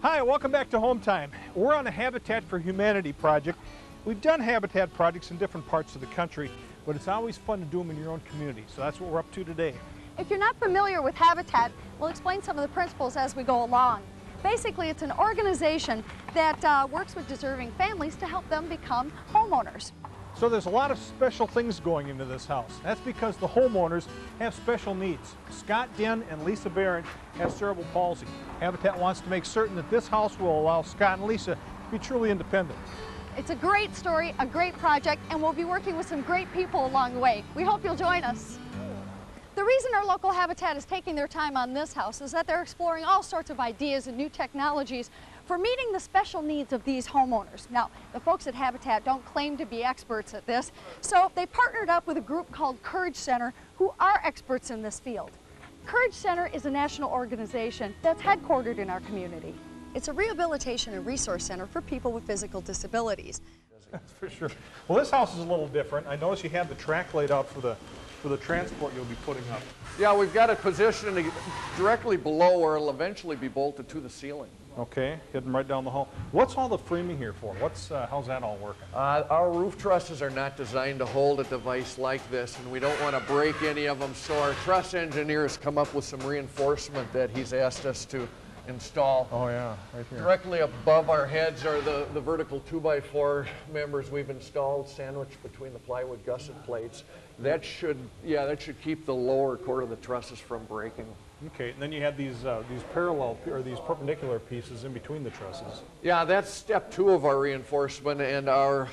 Hi, welcome back to Home Time. We're on a Habitat for Humanity project. We've done habitat projects in different parts of the country, but it's always fun to do them in your own community, so that's what we're up to today. If you're not familiar with Habitat, we'll explain some of the principles as we go along. Basically, it's an organization that works with deserving families to help them become homeowners. So there's a lot of special things going into this house. That's because the homeowners have special needs. Scott Den and Lisa Barron have cerebral palsy. Habitat wants to make certain that this house will allow Scott and Lisa to be truly independent. It's a great story, a great project, and we'll be working with some great people along the way. We hope you'll join us. The reason our local Habitat is taking their time on this house is that they're exploring all sorts of ideas and new technologies for meeting the special needs of these homeowners. Now, the folks at Habitat don't claim to be experts at this, so they partnered up with a group called Courage Center, who are experts in this field. Courage Center is a national organization that's headquartered in our community. It's a rehabilitation and resource center for people with physical disabilities. That's for sure. Well, this house is a little different. I notice you have the track laid out for the transport you'll be putting up. Yeah, we've got it positioned directly below where it'll eventually be bolted to the ceiling. Okay, hidden right down the hall. What's all the framing here for? How's that all working? Our roof trusses are not designed to hold a device like this, and we don't want to break any of them, so our truss engineer has come up with some reinforcement that he's asked us to install. Oh yeah, right here. Directly above our heads are the vertical 2x4 members we've installed, sandwiched between the plywood gusset plates. That should keep the lower core of the trusses from breaking. Okay, and then you have these parallel or these perpendicular pieces in between the trusses. Yeah, that's step 2 of our reinforcement, and our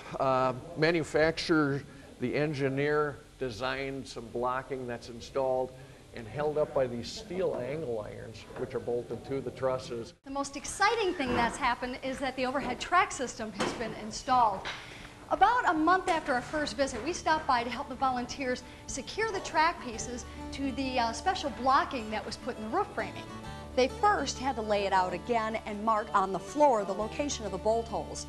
manufacturer, the engineer, designed some blocking that's installed and held up by these steel angle irons, which are bolted to the trusses. The most exciting thing that's happened is that the overhead track system has been installed. About a month after our first visit, we stopped by to help the volunteers secure the track pieces to the special blocking that was put in the roof framing. They first had to lay it out again and mark on the floor the location of the bolt holes.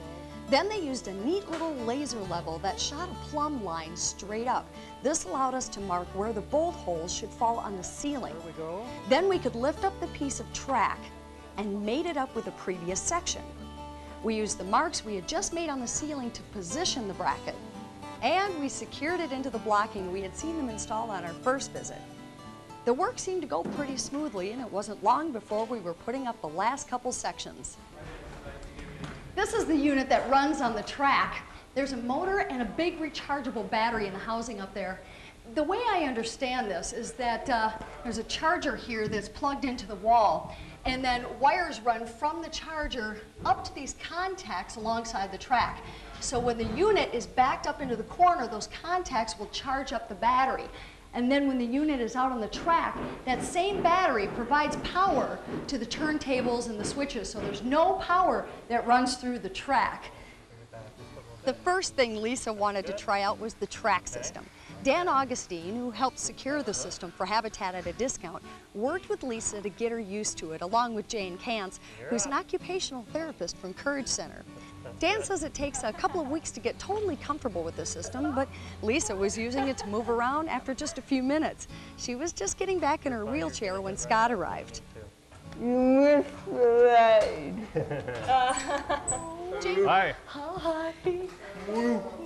Then they used a neat little laser level that shot a plumb line straight up. This allowed us to mark where the bolt holes should fall on the ceiling. There we go. Then we could lift up the piece of track and mate it up with the previous section. We used the marks we had just made on the ceiling to position the bracket, and we secured it into the blocking we had seen them install on our first visit. The work seemed to go pretty smoothly, and it wasn't long before we were putting up the last couple sections. This is the unit that runs on the track. There's a motor and a big rechargeable battery in the housing up there. The way I understand this is that there's a charger here that's plugged into the wall, and then wires run from the charger up to these contacts alongside the track. So when the unit is backed up into the corner, those contacts will charge up the battery. And then when the unit is out on the track, that same battery provides power to the turntables and the switches, so there's no power that runs through the track. The first thing Lisa wanted to try out was the track system. Dan Augustine, who helped secure the system for Habitat at a discount, worked with Lisa to get her used to it, along with Jane Kantz, who's an occupational therapist from Courage Center. Dan says it takes a couple of weeks to get totally comfortable with the system, but Lisa was using it to move around after just a few minutes. She was just getting back in her wheelchair when Scott arrived. You missed the ride. Jane. Hi. Hi.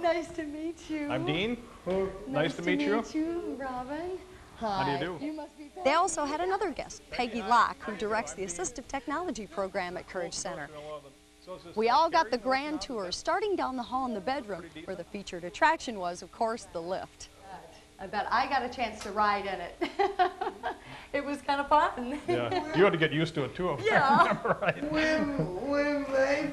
Nice to meet you. I'm Dean. Nice to meet you. Robin. Hi. How do you do? You must be They also had another guest, Peggy Locke, who directs the Assistive Technology program at Courage Center. We all got the grand tour, starting down the hall in the bedroom, where the featured attraction was, of course, the lift. I bet I got a chance to ride in it. It was kind of fun. Yeah, you had to get used to it too. Yeah. Right. When my